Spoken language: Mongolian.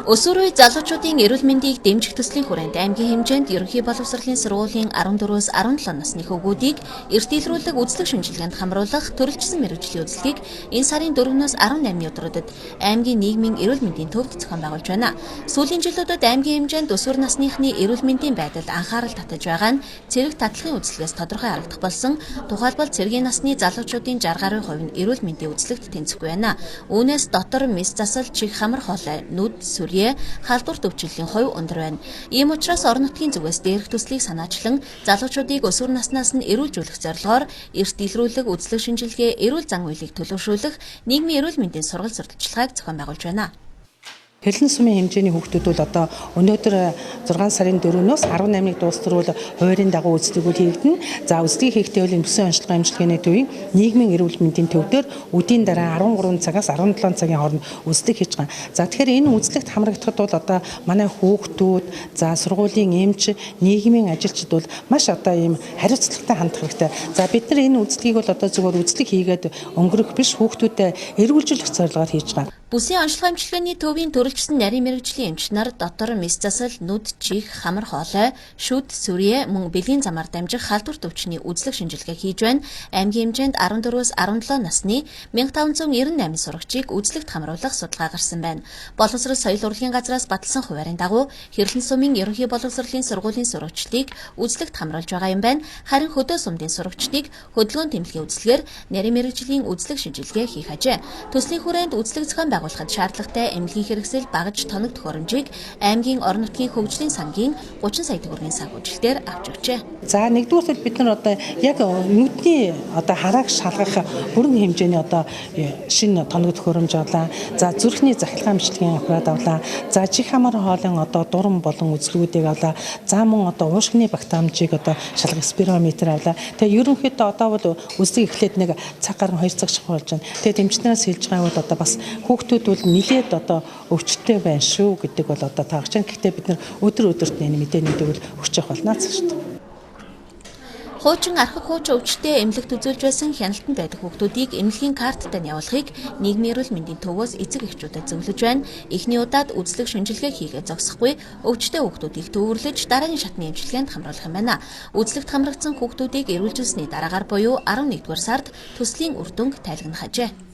Өсвөр үе залуучуудын эрүүл мэндийг дэмжих төслийн хүрээнд аймгийн хэмжээнд ерөнхий боловсролын сургуулийн 14-өөс 17 насны хүүгүүдийг эрт илрүүлэг үзлэг шинжилгээнд хамруулах төрөлжсөн мэргэжлийн үзлэгийг энэ сарын 4-өөс 18-ны өдрүүдэд аймгийн нийгмийн эрүүл мэндийн төвд зохион байгуулж байна. Сүүлийн жилүүдэд аймгийн хэмжээнд өсвөр насныхны эрүүл мэндийн байдалд анхаарал татаж байгаа нь цэрэг татлагын үзлэгээс тодорхой харагдах болсон. Тухайлбал цэргийн насны залуучуудын 60 гаруй хувь нь эрүүл мэндийн үзлэгт тэнцэхгүй байна. Үүнээс дотор мэс засал, чих хамар хоолой, нүд, халдвар төвчлөлийн хувь өндөр байна. Ийм учраас орон нутгийн зүгээс дээрх төслийг санаачлан залуучуудыг өсвөр наснаас нь эрүүлжүүлэх зорилгоор эрт илрүүлэг үзлэг шинжилгээ, эрүүл зан үйлийг төлөвшүүлэх нийгмийн эрүүл мэндийн сургалт сурталчилгааг зохион байгуулж байна. Хэлсэн сумын хэмжээний хүүхдүүд бол одоо өнөөдөр 6 сарын 4-өөс 18-ыг дуустал хуваарийн дагуу үзлэгүүд хийгдэнэ. За үзлэгийг хийхдээ бол бүсийн онцлогын амжилтны төвийн нийгмийн эрүүл мэндийн төвдөр өдийн дараа 13 цагаас 17 цагийн хооронд үзлэг хийж байгаа. За тэгэхээр энэ үзлэгт хамрагдахад бол одоо манай хүүхдүүд, за сургуулийн эмч, нийгмийн ажилчид бол маш одоо ийм хариуцлагатай хандах хэрэгтэй. За бид нар энэ үзлэгийг бол одоо зөвхөн үзлэг хийгээд өнгөрөх биш, хүүхдүүдэд эрүүлжүүлэх зорилгоор хийж байгаа. Бүсийн онцлог амжилтны төвийн төрөлжсөн нарийн мэргэжлийн эмч нар дотор мэс засал, нүд, чих, хамар хоолой, шүд, сүрье мөн бэлгийн замаар дамжих халдвар төвчний үзлэг шинжилгээ хийж байна. Аймгийн хэмжээнд 14-өөс 17 насны 1598 сурагчийг үзлэгт хамруулах судалгаа гарсан байна. Боловсрол соёл урлагийн газраас баталсан хуваарийн дагуу Хэрлэн сумын ерөнхий боловсролын сургуулийн сурагчдыг үзлэгт хамруулж байгаа юм байна. Харин хөдөө сумдын сурагчдыг хөдөлгөөн тэмлэгийн үзлэгээр нарийн мэргэжлийн үзлэг шинжилгээ хийх ажээ. Төслийн хүрээнд үзлэг зохион байгуулахад шаардлагатай эмнэлгийн хэрэгсэл багаж тоног төхөөрөмжийг аймгийн орон нутгийн хөгжлийн сангийн 30 сая төгрөгийн санхүүжилтээр авч өгчээ. За нэгдүгээр бид нар одоо яг нүдний одоо харааг шалгах бүрэн хэмжээний одоо шинэ тоног төхөөрөмж авлаа. За зүрхний захилгаан бичлэгийн аппарат авлаа. За чих хамар хоолойн одоо дуран болон үзлгүүдийг авлаа. За мөн одоо уушгины багтаамжийг одоо шалгах спирометр авлаа. Тэгээ ерөнхийдөө одоо бол үзлэг эхлээд нэг цаг гаруй 2 цаг шахуулж байна. Тэгээ дэмжнээс хэлж байгаа бол одоо бас хүүхдүүд бол нилээд одоо өвчтөй байна шүү гэдэг бол одоо таагч. Гэхдээ бид нар өдөрт энэ мэдээнүүдийг бол өгч явах болно шүү дээ. Хуучин архаг хууч өвчтөе эмнэлэгт үзүүлж байсан хяналтанд байдаг хүүхдүүдийг эмнэлгийн карттай нь явуулахыг нийгмийн эрүүл мэндийн төвөөс эцэг эхчүүдэд зөвлөж байна. Эхний удаад үзлэг шинжилгээ хийгээ зогсохгүй өвчтөе хүүхдүүдийг төвөрлөж дараагийн шатны эмчилгээнд хамруулах юм байна. Үзлэгт хамрагдсан хүүхдүүдийг эрүүлжүүлсэний дараагаар буюу 11-р сард төслийн үр дүнг тайлгнах ажээ.